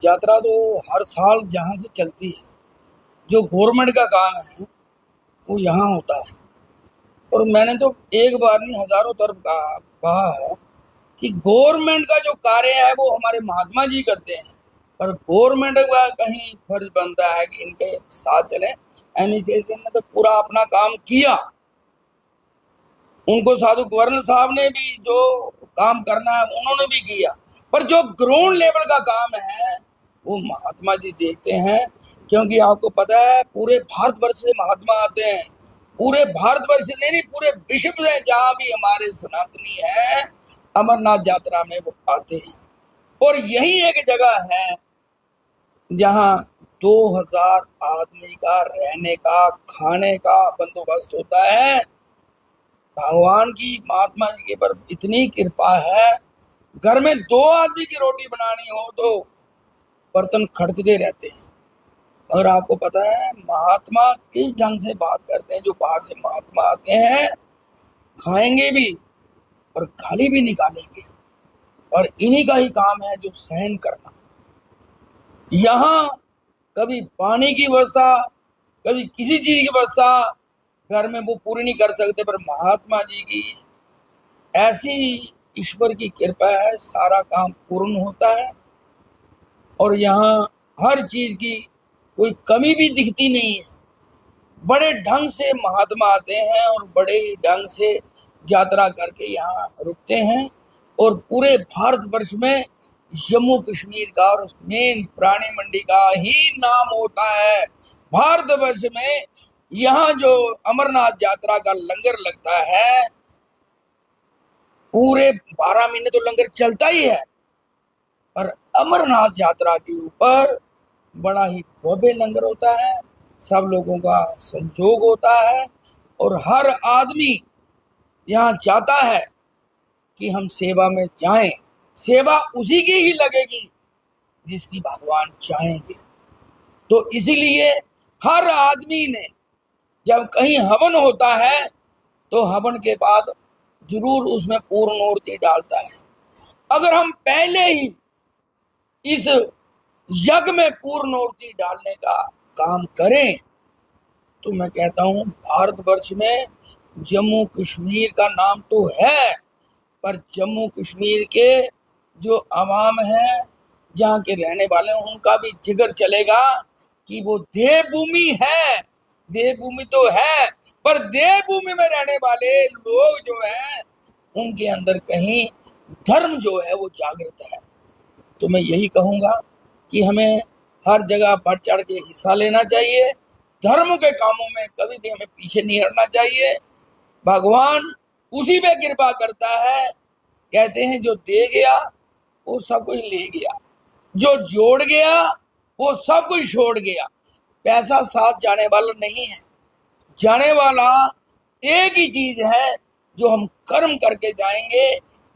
यात्रा तो हर साल जहाँ से चलती है। जो गवर्नमेंट का काम है वो यहाँ होता है। और मैंने तो एक बार नहीं हजारों तरफ कहा है कि गवर्नमेंट का जो कार्य है वो हमारे महात्मा जी करते हैं। पर गवर्नमेंट का कहीं फर्ज बनता है कि इनके साथ चले। एडमिनिस्ट्रेशन ने तो पूरा अपना काम किया, उनको साधु गवर्नर साहब ने भी जो काम करना है उन्होंने भी किया। पर जो ग्राउंड लेवल का काम है वो महात्मा जी देखते हैं। क्योंकि आपको पता है पूरे भारतवर्ष से महात्मा आते हैं। पूरे भारतवर्ष से नहीं, पूरे विश्व से जहाँ भी हमारे सनातनी है अमरनाथ यात्रा में वो आते हैं। और यही एक जगह है जहाँ 2000 आदमी का रहने का खाने का बंदोबस्त होता है। भगवान की महात्मा जी के पर इतनी कृपा है, घर में 2 आदमी की रोटी बनानी हो तो बर्तन खड़कते रहते हैं। और आपको पता है महात्मा किस ढंग से बात करते हैं। जो बाहर से महात्मा आते हैं खाएंगे भी और गाली भी निकालेंगे, और इन्हीं का ही काम है जो सहन करना। यहाँ कभी पानी की व्यवस्था, कभी किसी चीज की व्यवस्था घर में वो पूरी नहीं कर सकते, पर महात्मा जी की ऐसी ईश्वर की कृपा है, सारा काम पूर्ण होता है। और यहाँ हर चीज की कोई कमी भी दिखती नहीं है। बड़े ढंग से महात्मा आते हैं और बड़े ही ढंग से यात्रा करके यहाँ रुकते हैं। और पूरे भारतवर्ष में जम्मू कश्मीर का और मेन प्राणी मंडी का ही नाम होता है। भारतवर्ष में यहाँ जो अमरनाथ यात्रा का लंगर लगता है, पूरे 12 महीने तो लंगर चलता ही है, पर अमरनाथ यात्रा के ऊपर बड़ा ही भव्य लंगर होता है। सब लोगों का संयोग होता है और हर आदमी यहाँ चाहता है कि हम सेवा में जाएं। सेवा उसी की ही लगेगी जिसकी भगवान चाहेंगे। तो इसीलिए हर आदमी ने जब कहीं हवन होता है तो हवन के बाद जरूर उसमें पूर्ण आहुति डालता है। अगर हम पहले ही इस यज्ञ में पूर्ण आहुति डालने का काम करें तो मैं कहता हूं भारतवर्ष में जम्मू कश्मीर का नाम तो है, पर जम्मू कश्मीर के जो आवाम है, जहाँ के रहने वाले हैं, उनका भी जिगर चलेगा कि वो देवभूमि है। देवभूमि तो है, पर देवभूमि में रहने वाले लोग जो हैं उनके अंदर कहीं धर्म जो है वो जागृत है। तो मैं यही कहूँगा कि हमें हर जगह बढ़ चढ़ के हिस्सा लेना चाहिए। धर्म के कामों में कभी भी हमें पीछे नहीं हटना चाहिए। भगवान उसी पे कृपा करता है। कहते हैं जो दे गया वो सब कुछ ले गया, जो जोड़ गया वो सब कुछ छोड़ गया। पैसा साथ जाने वाला नहीं है, जाने वाला एक ही चीज है, जो हम कर्म करके जाएंगे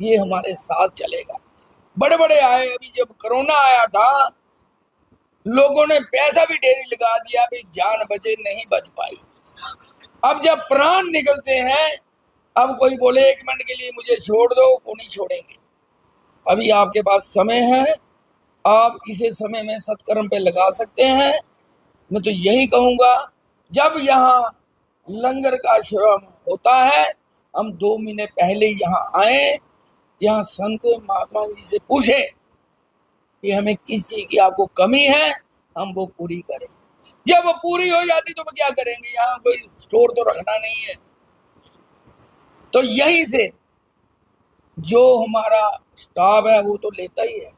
ये हमारे साथ चलेगा। बड़े बड़े आए, अभी जब कोरोना आया था लोगों ने पैसा भी ढेरी लगा दिया, भी जान बचे नहीं बच पाई। अब जब प्राण निकलते हैं, अब कोई बोले 1 मिनट के लिए मुझे छोड़ दो, वो नहीं छोड़ेंगे। अभी आपके पास समय है, आप इसे समय में सत्कर्म पे लगा सकते हैं। मैं तो यही कहूँगा जब यहाँ लंगर का शुरू होता है हम 2 महीने पहले यहाँ आए, यहाँ संत महात्मा जी से पूछे कि हमें किस चीज की आपको कमी है, हम वो पूरी करें। जब वो पूरी हो जाती तो वो क्या करेंगे, यहाँ कोई स्टोर तो रखना नहीं है। तो यहीं से जो हमारा स्टाफ है वो तो लेता ही है,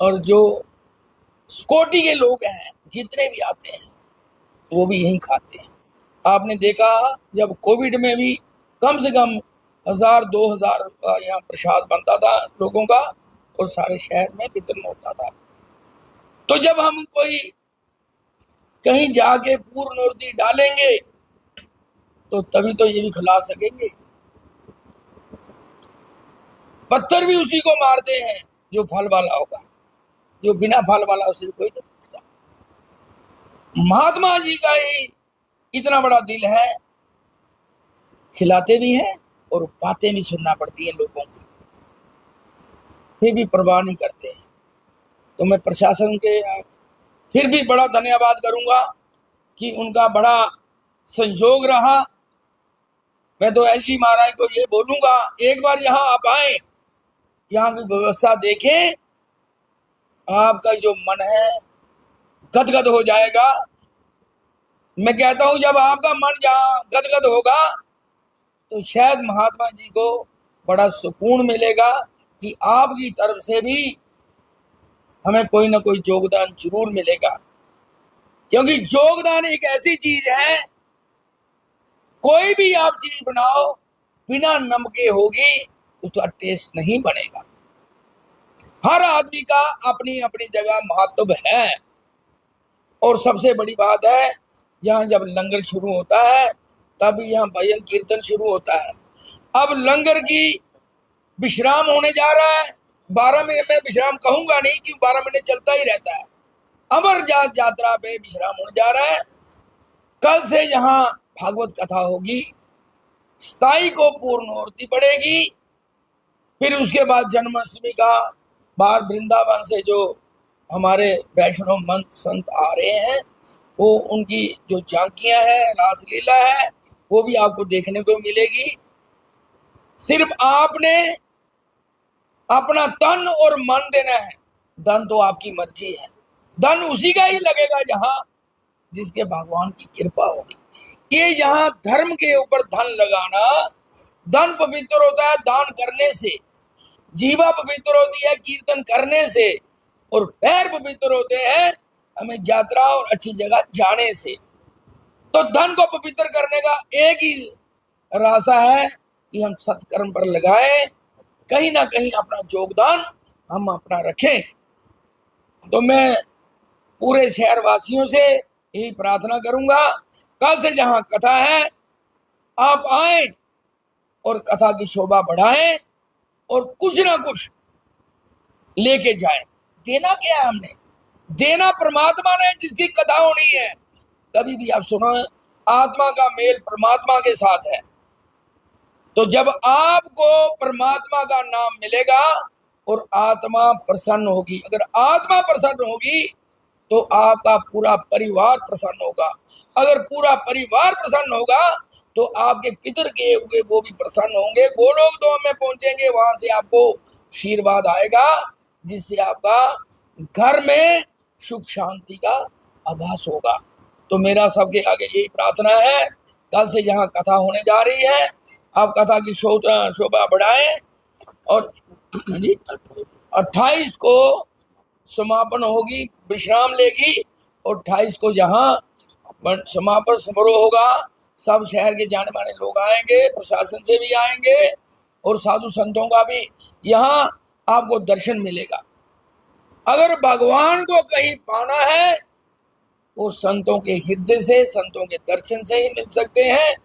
और जो सिक्योरिटी के लोग हैं जितने भी आते हैं वो भी यहीं खाते हैं। आपने देखा जब कोविड में भी कम से कम 1000-2000 का यहाँ प्रसाद बनता था लोगों का, और सारे शहर में वितरण होता था। तो जब हम कोई कहीं जाके पूर्ण आहुति डालेंगे तो तभी तो ये भी खिला सकेंगे। पत्थर भी उसी को मारते हैं जो फल वाला होगा, जो बिना फल वाला उसे कोई नहीं पूछता। महात्मा जी का ही इतना बड़ा दिल है, खिलाते भी हैं और बातें भी सुनना पड़ती हैं लोगों की, फिर भी परवाह नहीं करते हैं। तो मैं प्रशासन के फिर भी बड़ा धन्यवाद करूंगा कि उनका बड़ा संयोग रहा। मैं तो एलजी महाराज को ये बोलूंगा, एक बार यहाँ आप आए, यहाँ की व्यवस्था देखें, आपका जो मन है गदगद हो जाएगा। मैं कहता हूं जब आपका मन जहाँ गदगद होगा तो शायद महात्मा जी को बड़ा सुकून मिलेगा कि आपकी तरफ से भी हमें कोई ना कोई योगदान जरूर मिलेगा। क्योंकि योगदान एक ऐसी चीज है, कोई भी आप चीज बनाओ बिना नमक के होगी उसका टेस्ट नहीं बनेगा। हर आदमी का अपनी अपनी जगह महत्व है। और सबसे बड़ी बात है, यहाँ जब लंगर शुरू होता है तभी यहाँ भजन कीर्तन शुरू होता है। अब लंगर की विश्राम होने जा रहा है, 12 महीने में विश्राम कहूंगा नहीं क्योंकि 12 महीने चलता ही रहता है। अमरनाथ यात्रा पे विश्राम होने जा रहा है। कल से यहाँ भागवत कथा होगी, 27 को पूर्णोर्ती पड़ेगी। फिर उसके बाद जन्माष्टमी का बाहर वृंदावन से जो हमारे वैष्णव मंत संत आ रहे हैं, वो उनकी जो झांकियां हैं, रासलीला है, वो भी आपको देखने को मिलेगी। सिर्फ आपने अपना तन और मन देना है। धन तो आपकी मर्जी है, धन उसी का ही लगेगा जहां जिसके भगवान की कृपा होगी। ये यहाँ धर्म के ऊपर धन लगाना, धन पवित्र होता है दान करने से, जीवा पवित्र होती है कीर्तन करने से, और पैर पवित्र होते हैं हमें यात्रा और अच्छी जगह जाने से। तो धन को पवित्र करने का एक ही रास्ता है कि हम सत्कर्म पर लगाएं, कहीं ना कहीं अपना योगदान हम अपना रखें। तो मैं पूरे शहरवासियों से यही प्रार्थना करूंगा, कल से जहां कथा है आप आए और कथा की शोभा बढ़ाएं और कुछ ना कुछ लेके जाएं। देना क्या है हमने? देना परमात्मा ने जिसकी कथा होनी है। कभी भी आप सुनो, आत्मा का मेल परमात्मा के साथ है। तो जब आपको परमात्मा का नाम मिलेगा और आत्मा प्रसन्न होगी, अगर आत्मा प्रसन्न होगी तो आपका पूरा परिवार प्रसन्न होगा। अगर पूरा परिवार प्रसन्न होगा तो आपके पितर किए हुए वो भी प्रसन्न होंगे। गोलोक धाम में पहुंचेंगे, वहां से आपको आशीर्वाद आएगा, जिससे आपका घर में सुख शांति का आभास होगा। तो मेरा सबके आगे यही प्रार्थना है, कल से यहाँ कथा होने जा रही है, आप कथा की शोभा बढ़ाएं। और 28 को समापन होगी, विश्राम लेगी, और 28 को जहाँ समापन समारोह होगा। सब शहर के जाने माने लोग आएंगे, प्रशासन से भी आएंगे और साधु संतों का भी यहाँ आपको दर्शन मिलेगा। अगर भगवान को कहीं पाना है वो संतों के हृदय से, संतों के दर्शन से ही मिल सकते हैं,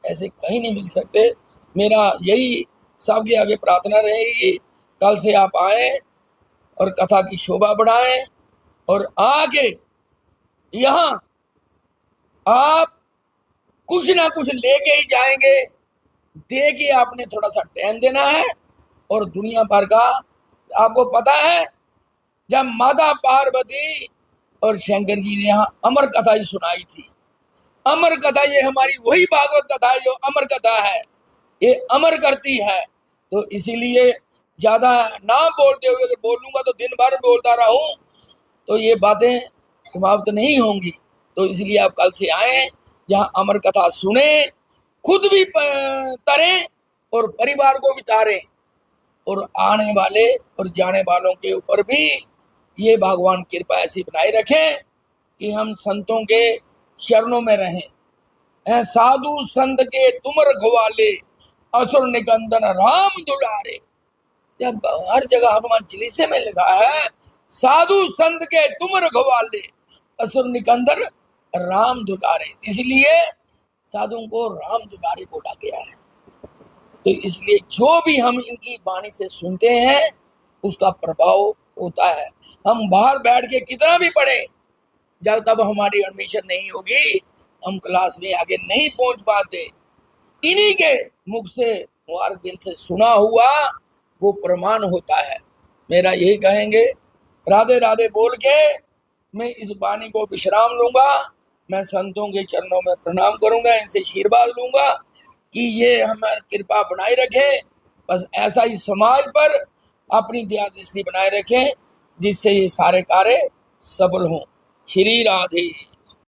ऐसे कहीं नहीं मिल सकते। मेरा यही सबके आगे प्रार्थना रहेगी, कल से आप आए और कथा की शोभा बढ़ाएं और आगे यहाँ आप कुछ ना कुछ लेके ही जाएंगे। दे के आपने थोड़ा सा टाइम देना है। और दुनिया भर का आपको पता है, जब माता पार्वती और शंकर जी ने यहाँ अमर कथा ही सुनाई थी। अमर कथा ये हमारी वही भागवत कथा है जो अमर कथा है, ये अमर करती है। तो इसीलिए ज्यादा ना बोलते हुए, अगर बोलूंगा तो दिन भर बोलता रहूं तो ये बातें समाप्त नहीं होंगी। तो इसलिए आप कल से आए, जहाँ अमर कथा सुने, खुद भी तरें और परिवार को भी तारें, और आने वाले और जाने वालों के ऊपर भी ये भगवान कृपा ऐसी बनाए रखें कि हम संतों के चरणों में रहें। साधु संत के तुम रखवाले, असुर निकंदन राम दुलारे। जब हर जगह हनुमान चालीसा में लिखा है साधु संत के तुम रखवाले, असुर निकंदन राम दुलारे, इसलिए साधुओं को राम दुलारे बोला गया है। तो इसलिए जो भी हम इनकी वाणी से सुनते हैं उसका प्रभाव होता है। हम बाहर बैठ के कितना भी पढ़े, जब तक हमारी एडमिशन नहीं होगी हम क्लास में आगे नहीं पहुंच पाते। इन्हीं के मुख से, मुबारक बिन से सुना हुआ वो प्रमाण होता है। मेरा यही कहेंगे राधे राधे बोल के मैं इस वाणी को विश्राम लूंगा। मैं संतों के चरणों में प्रणाम करूंगा, इनसे आशीर्वाद लूंगा कि ये हमारी कृपा बनाए रखे। बस ऐसा ही समाज पर अपनी दया दृष्टि बनाए रखें, जिससे ये सारे कार्य सफल हों। श्री राधे।